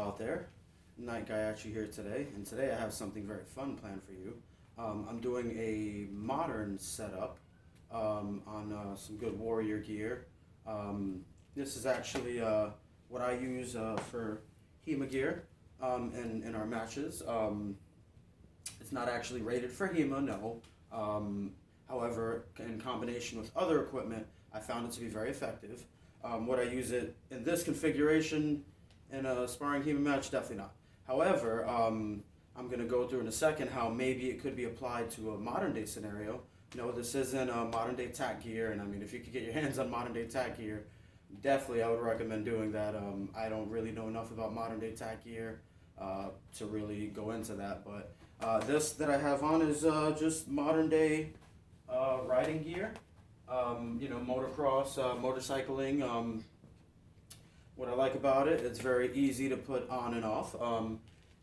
out there? Night Guy at you here today, and today I have something very fun planned for you. I'm doing a modern setup on some good warrior gear. This is actually what I use for HEMA gear in our matches. It's not actually rated for HEMA, no. However, in combination with other equipment, I found it to be very effective. Would I use it in this configuration in a sparring HEMA match? Definitely not. However, I'm going to go through in a second how maybe it could be applied to a modern day scenario. No, this isn't modern day tack gear, and I mean, if you could get your hands on modern day tack gear, definitely I would recommend doing that. I don't really know enough about modern day tack gear to really go into that, but this that I have on is just modern day riding gear. Motocross, motorcycling. What I like about it, it's very easy to put on and off.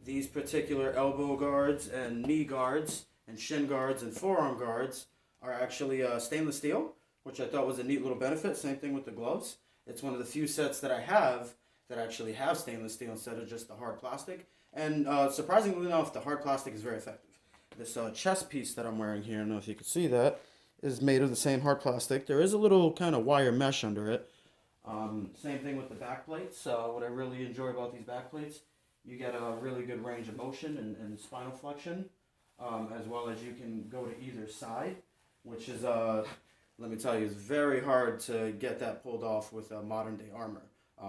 These particular elbow guards and knee guards and shin guards and forearm guards are actually stainless steel, which I thought was a neat little benefit. Same thing with the gloves. It's one of the few sets that I have that actually have stainless steel instead of just the hard plastic. And surprisingly enough, the hard plastic is very effective. This chest piece that I'm wearing here, I don't know if you can see that, is made of the same hard plastic. There is a little kind of wire mesh under it. Same thing with the back plates. What I really enjoy about these back plates, you get a really good range of motion and spinal flexion, as well as you can go to either side, which is, let me tell you, it's very hard to get that pulled off with modern day armor.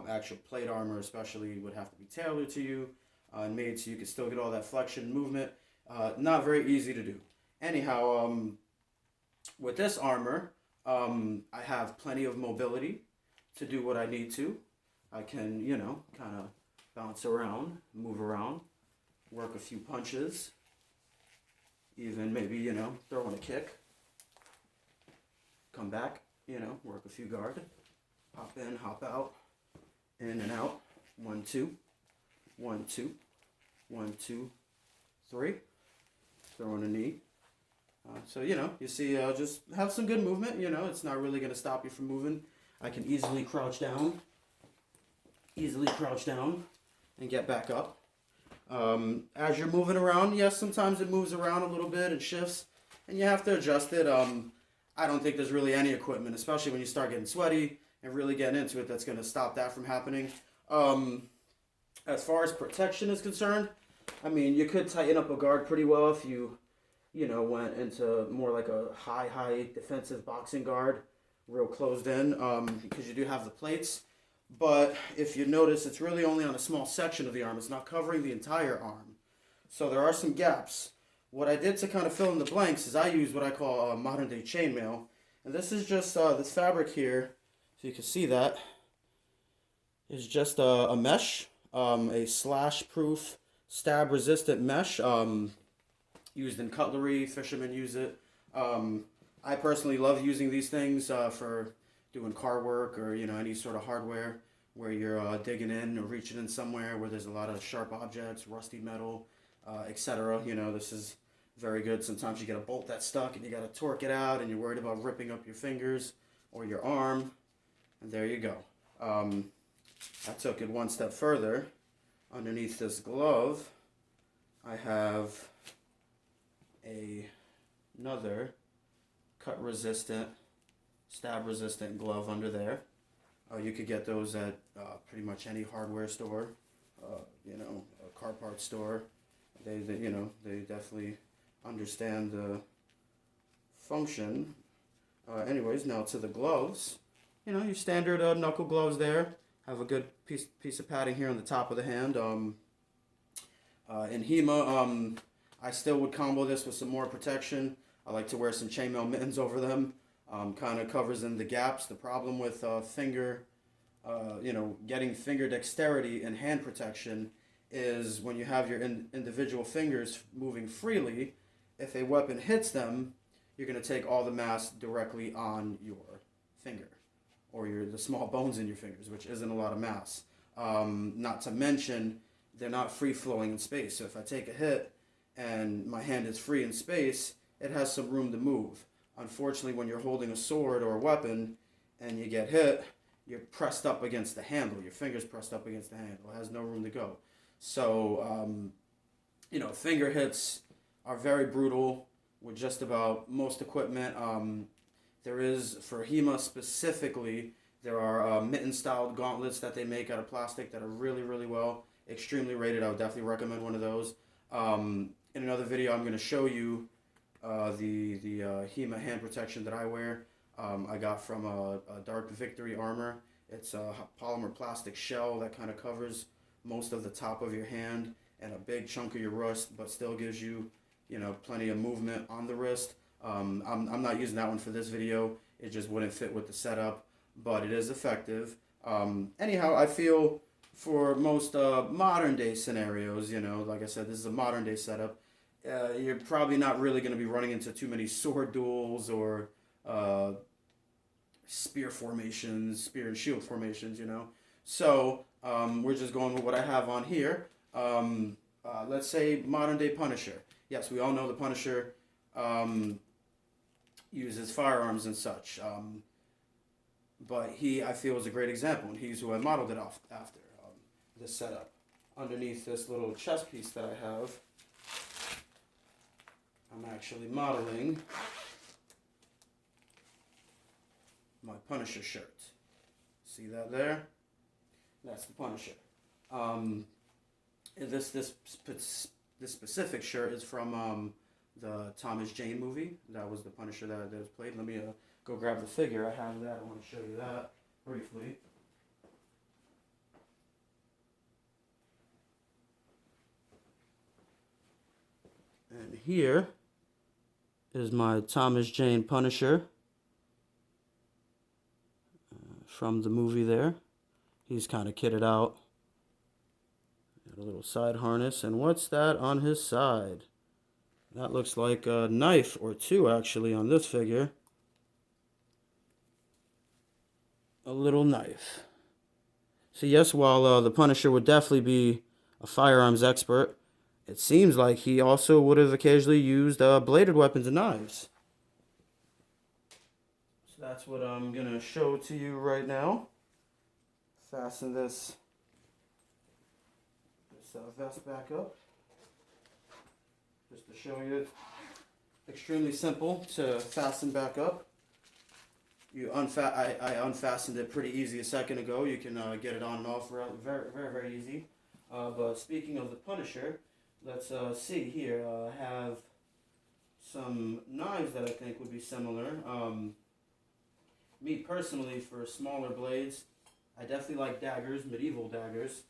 Actual plate armor especially would have to be tailored to you and made so you can still get all that flexion movement. Not very easy to do. Anyhow, with this armor, I have plenty of mobility to do what I need to. I can, kind of bounce around, move around, work a few punches, even maybe, throw in a kick, come back, work a few guard, hop in, hop out, in and out, 1, 2, 1, 2, 1, 2, 3, throw in a knee. You see, just have some good movement, it's not really going to stop you from moving. I can easily crouch down and get back up. As you're moving around, yes, sometimes it moves around a little bit and shifts, and you have to adjust it. I don't think there's really any equipment, especially when you start getting sweaty and really getting into it, that's going to stop that from happening. As far as protection is concerned, I mean, you could tighten up a guard pretty well if you went into more like a high defensive boxing guard, real closed in, because you do have the plates. But if you notice, it's really only on a small section of the arm. It's not covering the entire arm. So there are some gaps. What I did to kind of fill in the blanks is I use what I call modern day chainmail. And this is just, this fabric here, so you can see that, is just a mesh, a slash-proof, stab-resistant mesh, used in cutlery. Fishermen use it. I personally love using these things for doing car work or any sort of hardware where you're digging in or reaching in somewhere where there's a lot of sharp objects, rusty metal, etc. This is very good. Sometimes you get a bolt that's stuck and you got to torque it out and you're worried about ripping up your fingers or your arm, and there you go. I took it one step further. Underneath this glove I have another cut resistant, stab resistant glove under there. You could get those at pretty much any hardware store, a car parts store. They definitely understand the function. Anyways, now to the gloves. Your standard knuckle gloves there. Have a good piece of padding here on the top of the hand. In HEMA, I still would combo this with some more protection. I like to wear some chainmail mittens over them. Kind of covers in the gaps. The problem with getting finger dexterity and hand protection is when you have your individual fingers moving freely, if a weapon hits them, you're going to take all the mass directly on your finger or the small bones in your fingers, which isn't a lot of mass. Not to mention, they're not free-flowing in space. So if I take a hit and my hand is free in space, it has some room to move. Unfortunately, when you're holding a sword or a weapon and you get hit, you're pressed up against the handle. Your finger's pressed up against the handle. It has no room to go. So, finger hits are very brutal with just about most equipment. There is, for HEMA specifically, there are mitten-styled gauntlets that they make out of plastic that are really, really well, extremely rated. I would definitely recommend one of those. In another video, I'm going to show you the HEMA hand protection that I wear. I got from a Dark Victory Armor. It's a polymer plastic shell that kind of covers most of the top of your hand and a big chunk of your wrist, but still gives you, plenty of movement on the wrist. I'm not using that one for this video. It just wouldn't fit with the setup, but it is effective. Anyhow, I feel for most modern day scenarios, like I said, this is a modern day setup. You're probably not really going to be running into too many sword duels or spear and shield formations, So we're just going with what I have on here. Let's say modern day Punisher. Yes, we all know the Punisher uses firearms and such. But I feel, is a great example, and he's who I modeled it off after, this setup. Underneath this little chest piece that I have, I'm actually modeling my Punisher shirt. See that there? That's the Punisher. This specific shirt is from the Thomas Jane movie. That was the Punisher that was played. Let me go grab the figure. I have that. I want to show you that briefly. And here is my Thomas Jane Punisher from the movie there. He's kind of kitted out. Got a little side harness. And what's that on his side? That looks like a knife or two, actually, on this figure. A little knife. So yes, while the Punisher would definitely be a firearms expert, it seems like he also would have occasionally used bladed weapons and knives. So that's what I'm going to show to you right now. Fasten this vest back up. Just to show you, it's extremely simple to fasten back up. I unfastened it pretty easy a second ago. You can get it on and off very, very, very easy. But speaking of the Punisher, let's see here. I have some knives that I think would be similar. Me personally, for smaller blades, I definitely like daggers, medieval daggers.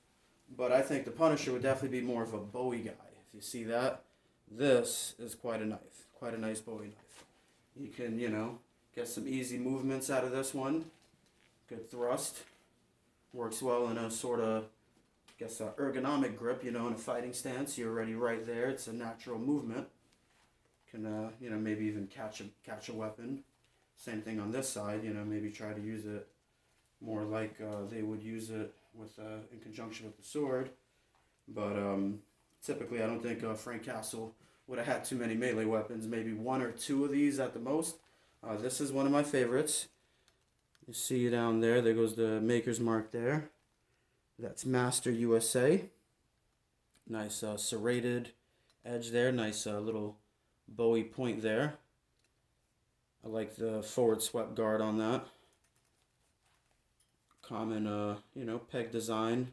But I think the Punisher would definitely be more of a Bowie guy. If you see that, this is quite a knife. Quite a nice Bowie knife. You can, get some easy movements out of this one. Good thrust. Works well in a sort of, ergonomic grip, in a fighting stance. You're already right there. It's a natural movement. Can, maybe even catch a weapon. Same thing on this side, maybe try to use it more like they would use it with in conjunction with the sword. But typically, I don't think Frank Castle would have had too many melee weapons. Maybe one or two of these at the most. This is one of my favorites. You see down there, there goes the maker's mark there. That's Master USA. Nice serrated edge there. Nice little Bowie point there. I like the forward swept guard on that. Common, peg design.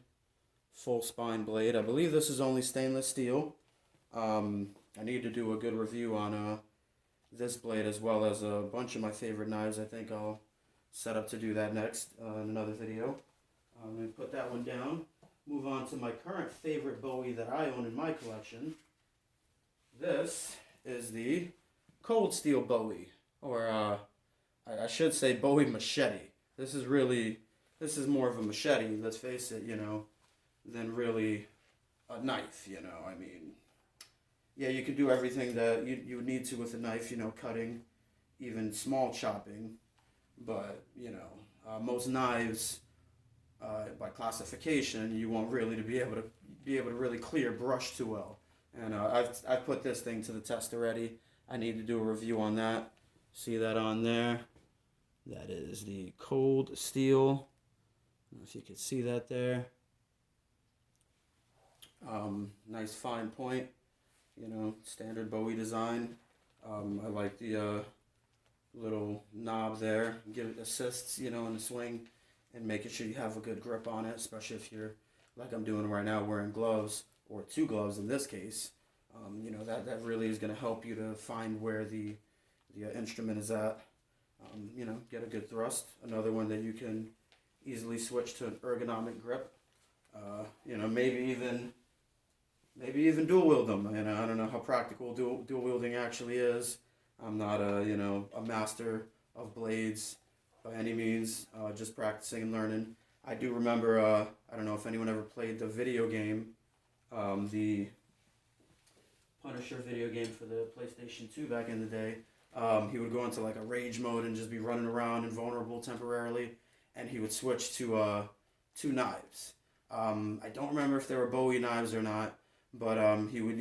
Full spine blade. I believe this is only stainless steel. I need to do a good review on this blade as well as a bunch of my favorite knives. I think I'll set up to do that next in another video. I'm going to put that one down. Move on to my current favorite Bowie that I own in my collection. This is the Cold Steel Bowie, or I should say Bowie Machete. This is more of a machete, let's face it, than really a knife, I mean, yeah, you can do everything that you would need to with a knife, cutting, even small chopping, but, most knives, by classification, you won't really be able to really clear brush too well. And I've put this thing to the test already. I need to do a review on that. See that on there? That is the Cold Steel. I don't know if you can see that there. Nice fine point, standard Bowie design. I like the little knob there, give it assists, in the swing and making sure you have a good grip on it, especially if you're, like I'm doing right now, wearing gloves, or two gloves in this case. That really is going to help you to find where the instrument is at. Get a good thrust. Another one that you can easily switch to an ergonomic grip. Maybe even dual wield them. And I don't know how practical dual wielding actually is. I'm not a master of blades by any means. Just practicing and learning. I do remember. I don't know if anyone ever played the video game, the Punisher video game for the PlayStation 2 back in the day. He would go into like a rage mode and just be running around invulnerable temporarily, and he would switch to two knives. I don't remember if they were Bowie knives or not, but he would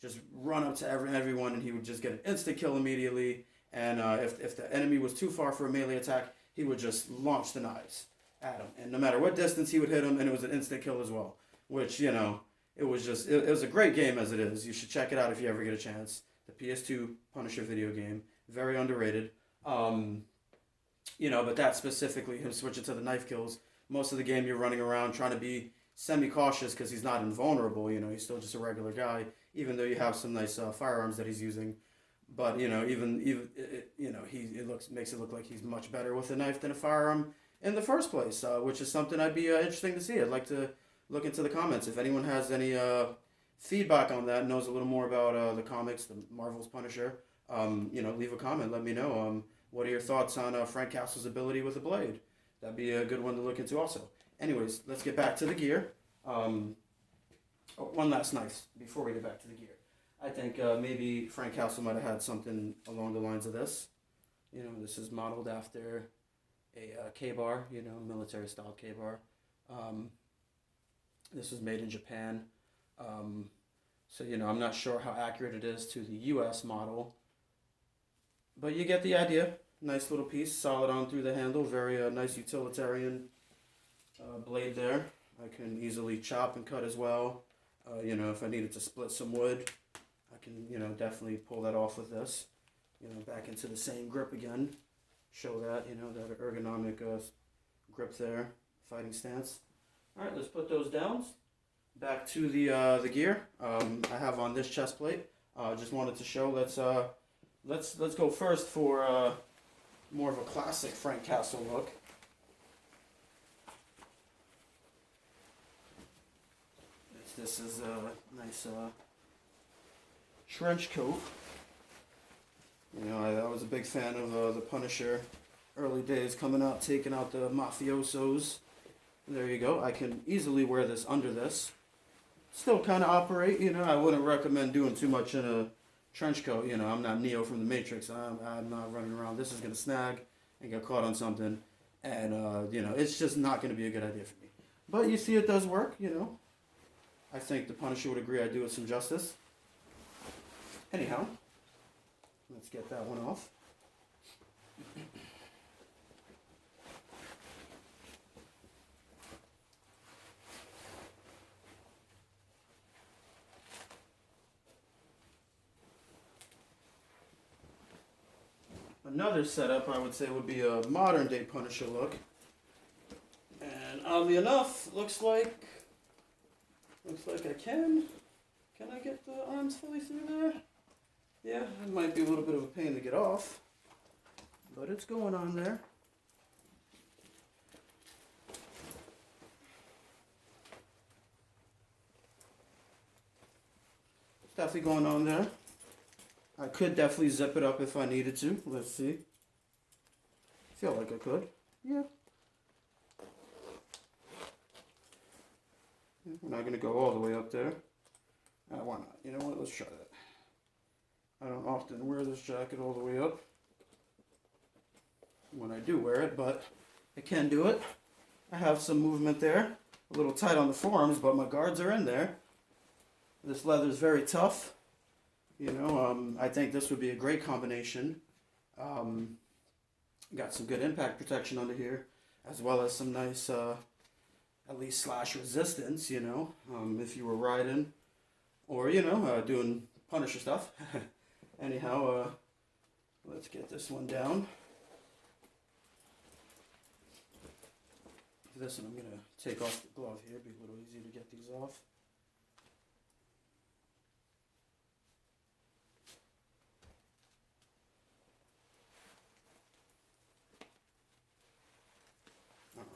just run up to everyone, and he would just get an instant kill immediately. And if the enemy was too far for a melee attack, he would just launch the knives at him, and no matter what distance he would hit him, and it was an instant kill as well. Which it was a great game as it is. You should check it out if you ever get a chance. The PS2 Punisher video game, very underrated. But that specifically, him switching to the knife kills. Most of the game you're running around trying to be semi-cautious because he's not invulnerable. He's still just a regular guy, even though you have some nice firearms that he's using. But he makes it look like he's much better with a knife than a firearm in the first place, which is something I'd be interesting to see. I'd like to look into the comments if anyone has any feedback on that, knows a little more about the comics, the Marvel's Punisher. Leave a comment. Let me know. What are your thoughts on Frank Castle's ability with a blade? That'd be a good one to look into also. Anyways, let's get back to the gear. One last knife before we get back to the gear. I think maybe Frank Castle might have had something along the lines of this. This is modeled after a K-bar, military style K-bar. This was made in Japan. So I'm not sure how accurate it is to the US model. But you get the idea. Nice little piece, solid on through the handle. Very nice utilitarian blade there. I can easily chop and cut as well. If I needed to split some wood, I can, definitely pull that off with this. Back into the same grip again. Show that, that ergonomic grip there, fighting stance. All right, let's put those down. Back to the gear. I have on this chest plate. Just wanted to show. Let's go first for more of a classic Frank Castle look. This is a nice trench coat. I was a big fan of the Punisher early days, coming out, taking out the mafiosos. There you go. I can easily wear this under this. Still kind of operate, I wouldn't recommend doing too much in a trench coat. I'm not Neo from the Matrix. I'm not running around. This is going to snag and get caught on something. And, it's just not going to be a good idea for me. But you see it does work, I think the Punisher would agree I do it some justice. Anyhow, let's get that one off. Another setup I would say would be a modern day Punisher look. And oddly enough, looks like I can. Can I get the arms fully through there? Yeah, it might be a little bit of a pain to get off, but it's going on there. It's definitely going on there. I could definitely zip it up if I needed to. Let's see. Feel like I could. Yeah. We're not going to go all the way up there. Why not? You know what? Let's try that. I don't often wear this jacket all the way up when I do wear it, but I can do it. I have some movement there. A little tight on the forearms, but my guards are in there. This leather is very tough. I think this would be a great combination. Got some good impact protection under here, as well as some nice at least slash resistance, you know, if you were riding or, doing Punisher stuff. Anyhow, let's get this one down. This one I'm going to take off the glove here, be a little easier to get these off.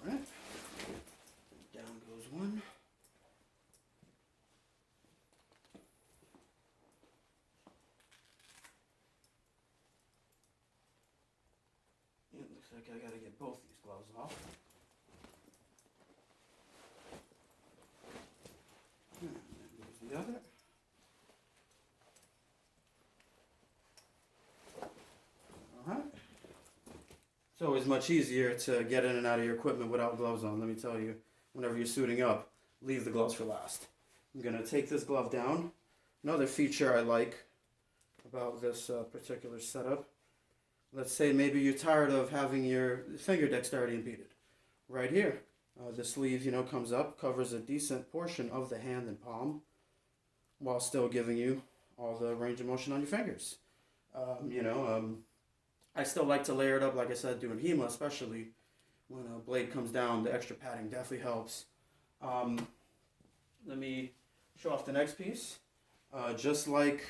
Alright, down goes one. It looks like I gotta get both these gloves off. And then goes the other. Alright. It's always much easier to get in and out of your equipment without gloves on, let me tell you. Whenever you're suiting up, leave the gloves for last. I'm going to take this glove down. Another feature I like about this particular setup, let's say maybe you're tired of having your finger dexterity impeded. Right here, the sleeve, comes up, covers a decent portion of the hand and palm, while still giving you all the range of motion on your fingers. I still like to layer it up, like I said, doing HEMA, especially when a blade comes down. The extra padding definitely helps. Let me show off the next piece. Just like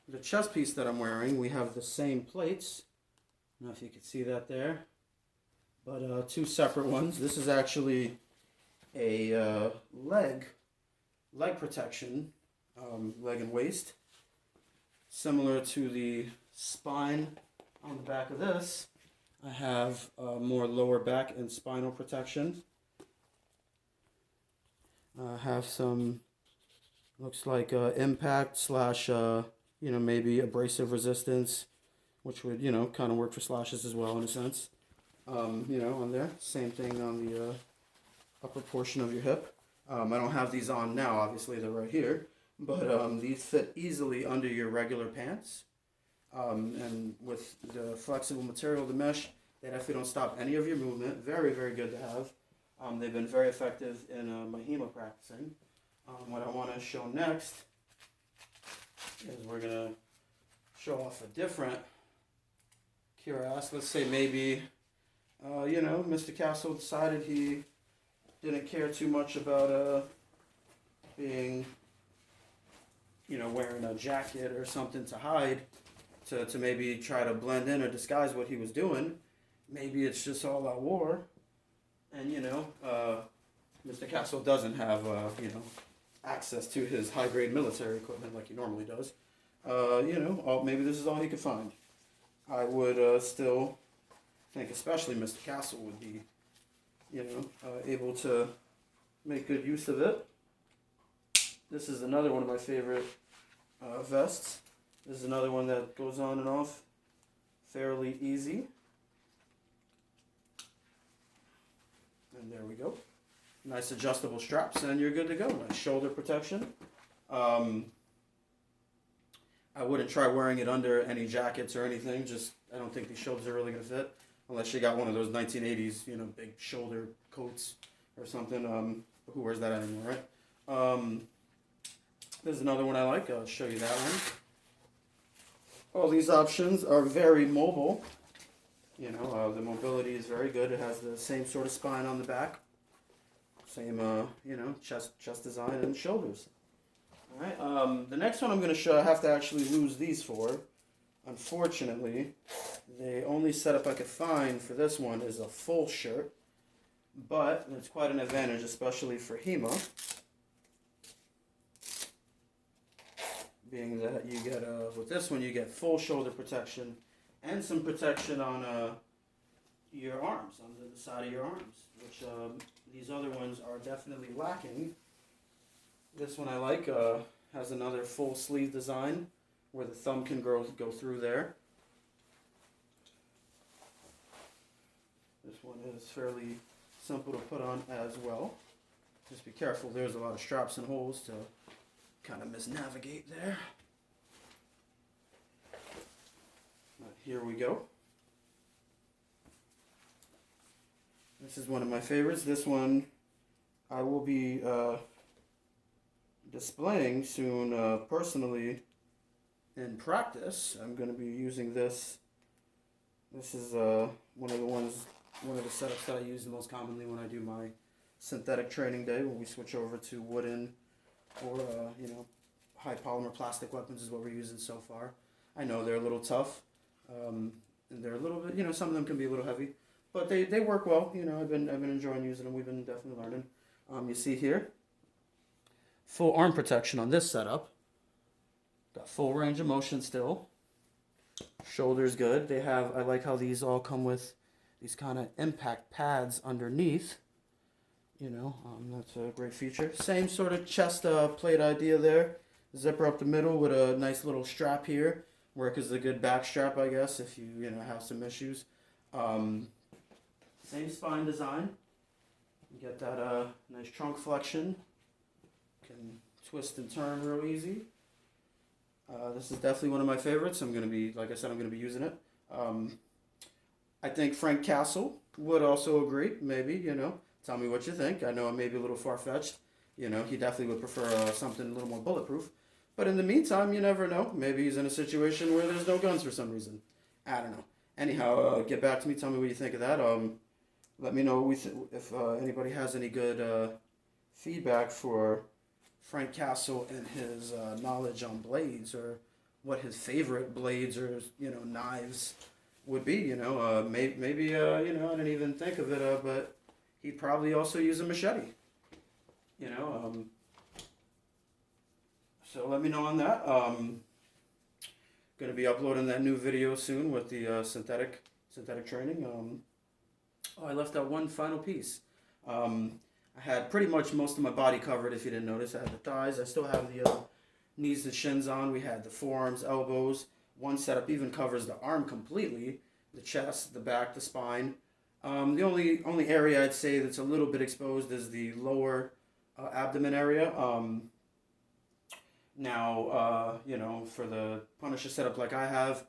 the chest piece that I'm wearing, we have the same plates. I don't know if you can see that there, but two separate ones. This is actually a leg protection, leg and waist, similar to the spine on the back of this. I have more lower back and spinal protection. I have some, looks like impact slash, maybe abrasive resistance, which would, kind of work for slashes as well in a sense. On there. Same thing on the upper portion of your hip. I don't have these on now, obviously they're right here, but these fit easily under your regular pants. And with the flexible material, the mesh, they definitely don't stop any of your movement. Very, very good to have. They've been very effective in my HEMA practicing. What I want to show next is we're going to show off a different cuirass. Let's say maybe, Mr. Castle decided he didn't care too much about being, wearing a jacket or something to hide. To maybe try to blend in or disguise what he was doing. Maybe it's just all out war. And, Mr. Castle doesn't have, access to his high-grade military equipment like he normally does. Maybe this is all he could find. I would still think especially Mr. Castle would be, able to make good use of it. This is another one of my favorite vests. This is another one that goes on and off fairly easy. And there we go. Nice adjustable straps and you're good to go. Nice shoulder protection. I wouldn't try wearing it under any jackets or anything. I don't think these shoulders are really going to fit. Unless you got one of those 1980s, big shoulder coats or something. Who wears that anymore, right? There's another one I like. I'll show you that one. All these options are very mobile. The mobility is very good. It has the same sort of spine on the back. Same, chest design and shoulders. All right. The next one I'm going to show, I have to actually lose these for. Unfortunately, the only setup I could find for this one is a full shirt. But it's quite an advantage, especially for HEMA. Being that you get, with this one, you get full shoulder protection and some protection on your arms, on the side of your arms, which these other ones are definitely lacking. This one I like, has another full sleeve design where the thumb can go through there. This one is fairly simple to put on as well. Just be careful, there's a lot of straps and holes to kind of misnavigate there. But here we go. This is one of my favorites. This one I will be displaying soon personally in practice. I'm going to be using this. This is one of the setups that I use the most commonly when I do my synthetic training day, when we switch over to wooden or, high polymer plastic weapons is what we're using so far. I know they're a little tough, and they're a little bit, some of them can be a little heavy, but they work well. I've been enjoying using them. We've been definitely learning. You see here, full arm protection on this setup. Got full range of motion still. Shoulders good. I like how these all come with these kind of impact pads underneath. That's a great feature. Same sort of chest plate idea there. Zipper up the middle with a nice little strap here. Work as a good back strap, I guess, if you have some issues. Same spine design. You get that nice trunk flexion. Can twist and turn real easy. This is definitely one of my favorites. I'm going to be using it. I think Frank Castle would also agree, maybe, Tell me what you think. I know it may be a little far-fetched. He definitely would prefer something a little more bulletproof. But in the meantime, you never know. Maybe he's in a situation where there's no guns for some reason. I don't know. Anyhow, get back to me. Tell me what you think of that. Let me know if anybody has any good feedback for Frank Castle and his knowledge on blades, or what his favorite blades or knives would be. Maybe I didn't even think of it, but he'd probably also use a machete. So let me know on that. Going to be uploading that new video soon with the synthetic training. I left out one final piece. I had pretty much most of my body covered, if you didn't notice. I had the thighs. I still have the knees and shins on. We had the forearms, elbows. One setup even covers the arm completely, the chest, the back, the spine. The only area I'd say that's a little bit exposed is the lower abdomen area. For the Punisher setup like I have,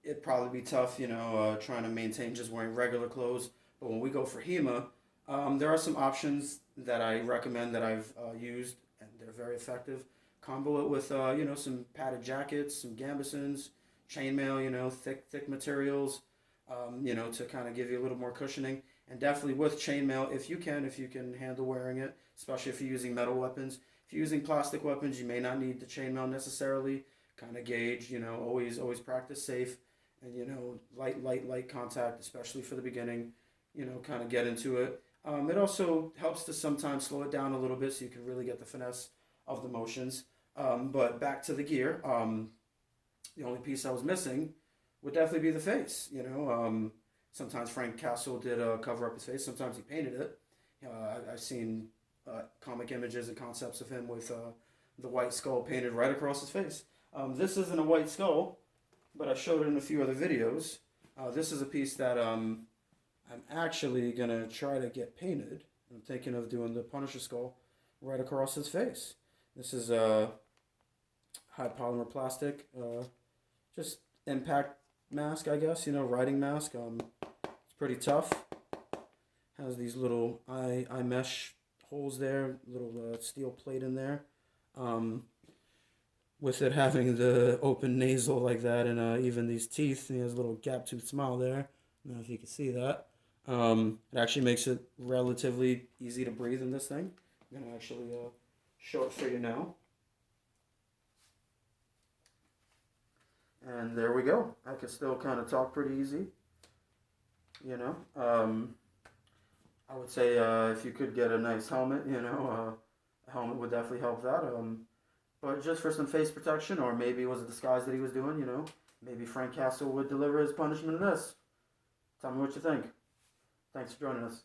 it'd probably be tough, trying to maintain just wearing regular clothes. But when we go for HEMA, there are some options that I recommend that I've used, and they're very effective. Combo it with, some padded jackets, some gambesons, chainmail, thick materials, to kind of give you a little more cushioning. And definitely with chainmail, if you can handle wearing it, especially if you're using metal weapons. If you're using plastic weapons, you may not need the chainmail necessarily. Kind of gauge, always practice safe, and light contact, especially for the beginning. Kind of get into it. It also helps to sometimes slow it down a little bit so you can really get the finesse of the motions. But back to the gear. The only piece I was missing would definitely be the face. Sometimes Frank Castle did cover up his face. Sometimes he painted it. I've seen comic images and concepts of him with the white skull painted right across his face. This isn't a white skull, but I showed it in a few other videos. This is a piece that I'm actually going to try to get painted. I'm thinking of doing the Punisher skull right across his face. This is high polymer plastic, just impact mask, I guess, riding mask. It's pretty tough. Has these little eye mesh holes there, little steel plate in there. With it having the open nasal like that, and even these teeth, he has a little gap tooth smile there. I don't know if you can see that. It actually makes it relatively easy to breathe in this thing. I'm going to actually show it for you now. And there we go. I can still kind of talk pretty easy. I would say if you could get a nice helmet, a helmet would definitely help that. But just for some face protection, or maybe it was a disguise that he was doing, maybe Frank Castle would deliver his punishment in this. Tell me what you think. Thanks for joining us.